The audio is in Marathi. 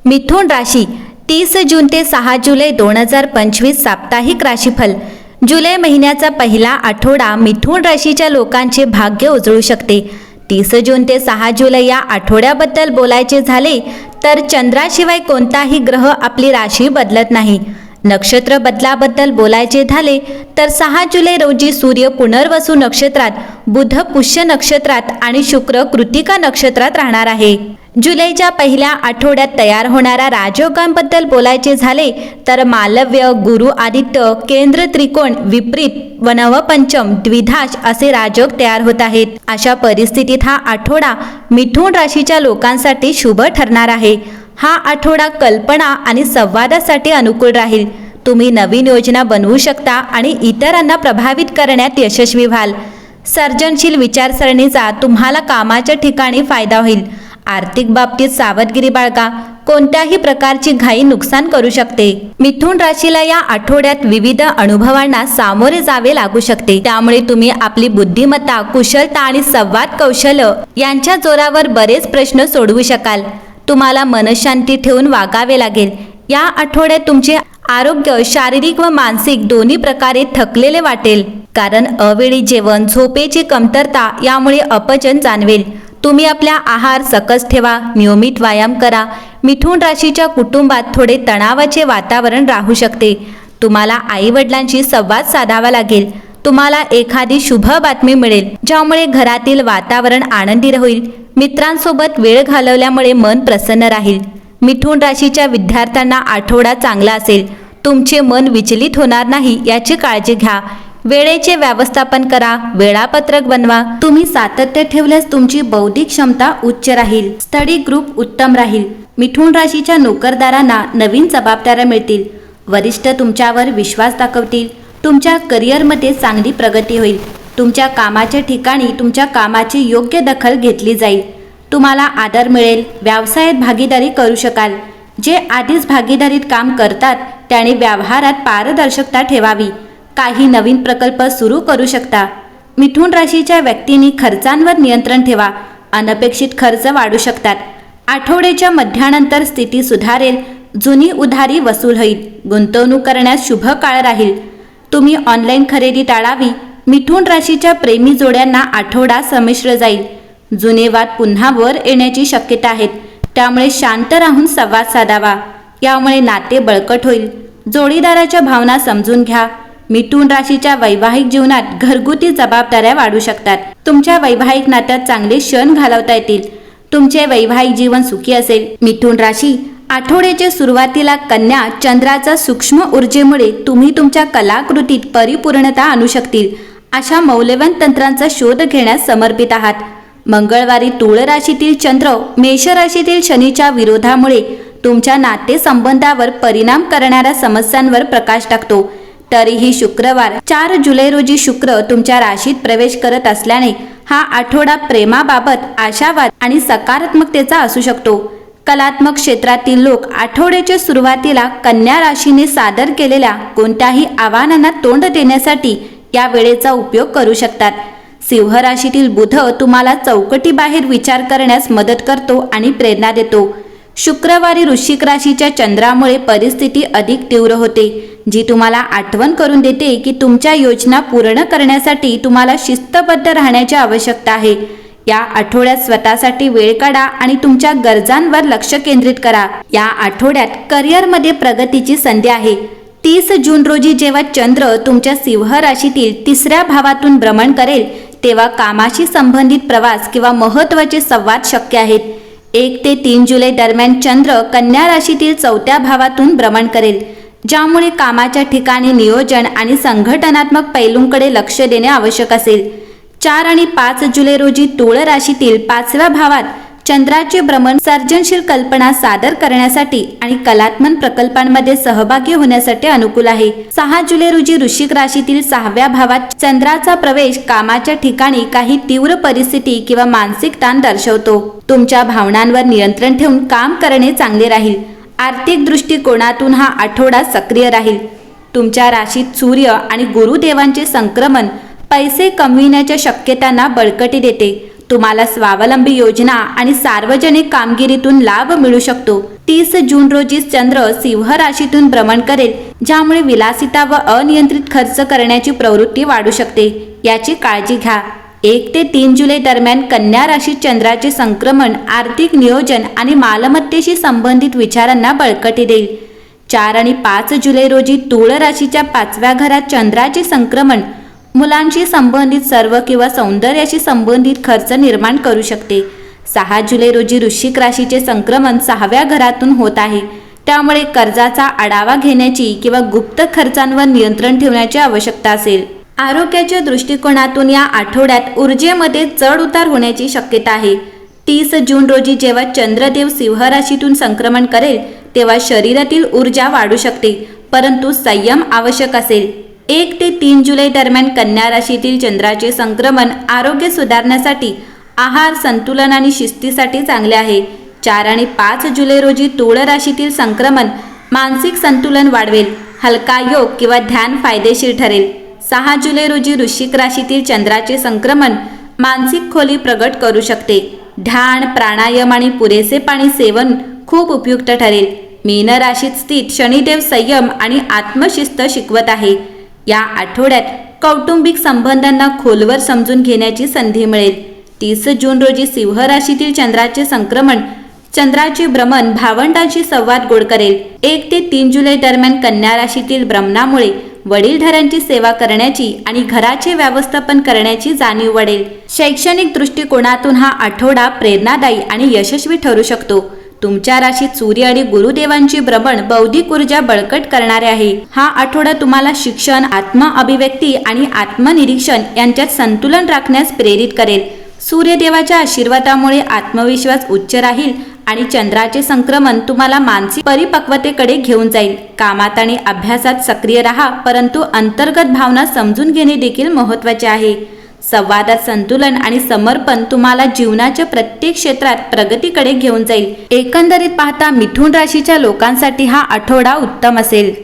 मिथुन राशी 30 जून ते 6 जुलै 2025 साप्ताहिक राशीफल। जुलै महिन्याचा पहिला आठवडा मिथुन राशीच्या लोकांचे भाग्य उजळू शकते। 30 जून ते 6 जुलै या आठवड्याबद्दल बोलायचे झाले तर चंद्राशिवाय कोणताही ग्रह आपली राशी बदलत नाही। नक्षत्र बदलाबद्दल बोलायचे झाले तर 6 जुलै रोजी सूर्य पुनर्वसू नक्षत्रात, बुध पुष्य नक्षत्रात आणि शुक्र कृतिका नक्षत्रात राहणार आहे। जुलैच्या पहिल्या आठवड्यात तयार होणाऱ्या राजयोगांबद्दल बोलायचे झाले तर मालव्य, गुरु आदित्य, केंद्र त्रिकोण, विपरीत व नवपंचम द्विधाश असे राजयोग तयार होत आहेत। अशा परिस्थितीत हा आठवडा मिथुन राशीच्या लोकांसाठी शुभ ठरणार आहे। हा आठवडा कल्पना आणि संवादासाठी अनुकूल राहील। तुम्ही नवीन योजना बनवू शकता आणि इतरांना प्रभावित करण्यात यशस्वी व्हाल। सर्जनशील विचारसरणीचा तुम्हाला कामाच्या ठिकाणी फायदा होईल। आर्थिक बाबतीत सावधगिरी बाळगा, कोणत्याही प्रकारची घाई नुकसान करू शकते। मिथुन राशीला या आठवड्यात विविध अनुभवांना सामोरे जावे लागू शकते, त्यामुळे तुम्ही आपली बुद्धिमत्ता, कुशलता आणि संवाद कौशल्य यांच्या जोरावर बरेच प्रश्न सोडवू शकाल। तुम्हाला मनशांती ठेवून वागावे लागेल। या आठवड्यात तुमचे आरोग्य शारीरिक व मानसिक दोन्ही प्रकारे थकलेले वाटेल, कारण अवेळी जेवण, झोपेची कमतरता यामुळे अपचन जाणवेल। तुम्ही आपला आहार सकस ठेवा, नियमित व्यायाम करा। मिथुन राशीच्या कुटुंबात थोडे तणावाचे वातावरण राहू शकते। तुम्हाला आई वडिलांशी संवाद साधावा लागेल। तुम्हाला एखादी शुभ बातमी मिळेल ज्यामुळे घरातील वातावरण आनंदी होईल। मित्रांसोबत वेळ घालवल्यामुळे मन प्रसन्न राहील। मिथुन राशीच्या विद्यार्थ्यांना आठवडा चांगला असेल। तुमचे मन विचलित होणार नाही याची काळजी घ्या। वेळेचे व्यवस्थापन करा, वेळापत्रक बनवा। तुम्ही सातत्य ठेवल्यास तुमची बौद्धिक क्षमता उच्च राहील। स्टडी ग्रुप उत्तम राहील। मिथुन राशीच्या नोकरदारांना नवीन जबाबदाऱ्या मिळतील। वरिष्ठ तुमच्यावर विश्वास दाखवतील। तुमच्या करिअरमध्ये चांगली प्रगती होईल। तुमच्या कामाच्या ठिकाणी तुमच्या कामाची योग्य दखल घेतली जाईल। तुम्हाला आदर मिळेल। व्यवसायात भागीदारी करू शकाल। जे आधीच भागीदारीत काम करतात त्याने व्यवहारात पारदर्शकता ठेवावी। काही नवीन प्रकल्प सुरू करू शकता। मिथुन राशीच्या व्यक्तींनी खर्चांवर नियंत्रण ठेवा, अनपेक्षित खर्च वाढू शकतात। आठवड्याच्या मध्यानंतर स्थिती सुधारेल। जुनी उधारी वसूल होईल। गुंतवणूक करण्यास शुभ काळ राहील। तुम्ही ऑनलाईन खरेदी टाळावी। मिथुन राशीच्या प्रेमी जोड्यांना आठवडा संमिश्र जाईल। जुने वाद पुन्हा वर येण्याची शक्यता आहे, त्यामुळे शांत राहून संवाद साधावा। यामुळे नाते बळकट होईल। जोडीदाराच्या भावना समजून घ्या। मिथुन राशीच्या वैवाहिक जीवनात घरगुती जबाबदाऱ्या वाढू शकतात। तुमच्या वैवाहिक नात्यात चांगले क्षण घालवता येतील। तुमचे वैवाहिक जीवन सुखी असेल। मिथुन राशी आठवड्याच्या सुरुवातीला कन्या चंद्राचा सूक्ष्म ऊर्जेमुळे तुम्ही तुमच्या कलाकृतीत परिपूर्णता आणू शकतील। अशा मौल्यवान तंत्रांचा शोध घेण्यास समर्पित आहात। मंगळवारी तुळ राशीतील चंद्र मेष राशीतील शनीच्या विरोधामुळे तुमच्या नातेसंबंधावर परिणाम करणाऱ्या समस्यांवर प्रकाश टाकतो। तरीही शुक्रवार 4 जुलै रोजी शुक्र तुमच्या राशीत प्रवेश करत असल्याने हा आठवडा प्रेमाबाबत आशावाद आणि सकारात्मकतेचा असू शकतो। कलात्मक क्षेत्रातील लोक आठवड्याच्या सुरुवातीला कन्या राशीने सादर केलेल्या कोणत्याही आव्हानांना तोंड देण्यासाठी या वेळेचा उपयोग करू शकतात। सिंह राशीतील बुध तुम्हाला चौकटीबाहेर विचार करण्यास मदत करतो आणि प्रेरणा देतो। शुक्रवारी वृश्चिक राशीच्या चंद्रामुळे परिस्थिती अधिक तीव्र होते, जी तुम्हाला आठवण करून देते की तुमच्या योजना पूर्ण करण्यासाठी तुम्हाला शिस्तबद्ध राहण्याची आवश्यकता आहे। या आठवड्यात स्वतःसाठी वेळ काढा आणि तुमच्या गरजांवर लक्ष केंद्रित करा। या आठवड्यात करिअरमध्ये प्रगतीची संधी आहे। 30 जून रोजी जेव्हा चंद्र तुमच्या सिंह राशीतील 3ऱ्या भावातून भ्रमण करेल तेव्हा कामाशी संबंधित प्रवास किंवा महत्त्वाचे संवाद शक्य आहेत। 1 ते 3 जुलै दरम्यान चंद्र कन्या राशीतील 4थ्या भावातून भ्रमण करेल, ज्यामुळे कामाच्या ठिकाणी नियोजन आणि संघटनात्मक पैलूंकडे लक्ष देणे आवश्यक असेल। 4 आणि 5 जुलै रोजी तुळ राशीतील 5व्या भावात चंद्राचे भ्रमण सर्जनशील कल्पना सादर करण्यासाठी आणि कलात्मक प्रकल्पांमध्ये सहभागी होण्यासाठी अनुकूल आहे। 6 जुलै रोजी वृश्चिक राशीतील 6व्या भावात चंद्राचा प्रवेश कामाच्या ठिकाणी काही तीव्र परिस्थिती किंवा मानसिक ताण दर्शवतो। तुमच्या भावनांवर नियंत्रण ठेवून काम करणे चांगले राहील। आर्थिक दृष्टिकोनातून हा आठवडा सक्रिय राहील। तुमच्या राशीत सूर्य आणि गुरुदेवांचे संक्रमण पैसे कमविण्याच्या शक्यतांना बळकटी देते। तुम्हाला स्वावलंबी योजना आणि सार्वजनिक कामगिरीतून लाभ मिळू शकतो। 30 जून रोजी चंद्र सिंह राशीतून भ्रमण करेल, ज्यामुळे विलासिता व अनियंत्रित खर्च करण्याची प्रवृत्ती वाढू शकते, याची काळजी घ्या. 1 ते 3 जुलै दरम्यान कन्या राशीत चंद्राचे संक्रमण आर्थिक नियोजन आणि मालमत्तेशी संबंधित विचारांना बळकटी देईल. 4 आणि 5 जुलै रोजी तुळ राशीच्या 5व्या घरात चंद्राचे संक्रमण मुलांशी संबंधित सर्व किंवा सौंदर्याशी संबंधित खर्च निर्माण करू शकते. 6 जुलै रोजी वृश्चिक राशीचे संक्रमण 6व्या घरातून होत आहे, त्यामुळे कर्जाचा आढावा घेण्याची किंवा गुप्त खर्चांवर नियंत्रण ठेवण्याची आवश्यकता असेल. आरोग्याच्या दृष्टिकोनातून या आठवड्यात ऊर्जेमध्ये चढ उतार होण्याची शक्यता आहे. 30 जून रोजी जेव्हा चंद्रदेव सिंह राशीतून संक्रमण करेल, तेव्हा शरीरातील ऊर्जा वाढू शकते, परंतु संयम आवश्यक असेल. 1 ते 3 जुलै दरम्यान कन्या राशीतील चंद्राचे संक्रमण आरोग्य सुधारण्यासाठी, आहार संतुलन आणि शिस्तीसाठी चांगले आहे. 4 आणि 5 जुलै रोजी तुळ राशीतील संक्रमण मानसिक संतुलन वाढवेल. हलका योग किंवा ध्यान फायदेशीर ठरेल. 6 जुलै रोजी वृश्चिक राशीतील चंद्राचे संक्रमण मानसिक खोली प्रगट करू शकते. ध्यान, प्राणायाम आणि पुरेसे पाणी सेवन खूप उपयुक्त ठरेल. मीन राशीत स्थित शनिदेव संयम आणि आत्मशिस्त शिकवत आहे. या आठवड्यात कौटुंबिक संबंधांना खोलवर समजून घेण्याची संधी मिळेल. 30 जून रोजी सिंह राशीतील चंद्राचे संक्रमण चंद्राचे भ्रमण भावंडांशी संवाद गोड करेल. 1 ते 3 जुलै दरम्यान कन्या राशीतील भ्रमणामुळे वडीलधाऱ्यांची सेवा करण्याची आणि घराचे व्यवस्थापन करण्याची जाणीव वाढेल. शैक्षणिक दृष्टिकोनातून हा आठवडा प्रेरणादायी आणि यशस्वी ठरू शकतो. तुमच्या राशीत सूर्य आणि गुरुदेवांची भ्रमण बौद्धिक ऊर्जा बळकट करणारे आहे. हा आठवडा तुम्हाला शिक्षण, आत्मअभिव्यक्ती आणि आत्मनिरीक्षण यांच्यात संतुलन राखण्यास प्रेरित करेल. सूर्यदेवाच्या आशीर्वादामुळे आत्मविश्वास उच्च राहील आणि चंद्राचे संक्रमण तुम्हाला मानसिक परिपक्वतेकडे घेऊन जाईल. कामात आणि अभ्यासात सक्रिय राहा, परंतु अंतर्गत भावना समजून घेणे देखील महत्त्वाचे आहे. संवादात संतुलन आणि समर्पण तुम्हाला जीवनाच्या प्रत्येक क्षेत्रात प्रगतीकडे घेऊन जाईल. एकंदरीत पाहता मिथुन राशीच्या लोकांसाठी हा आठवडा उत्तम असेल.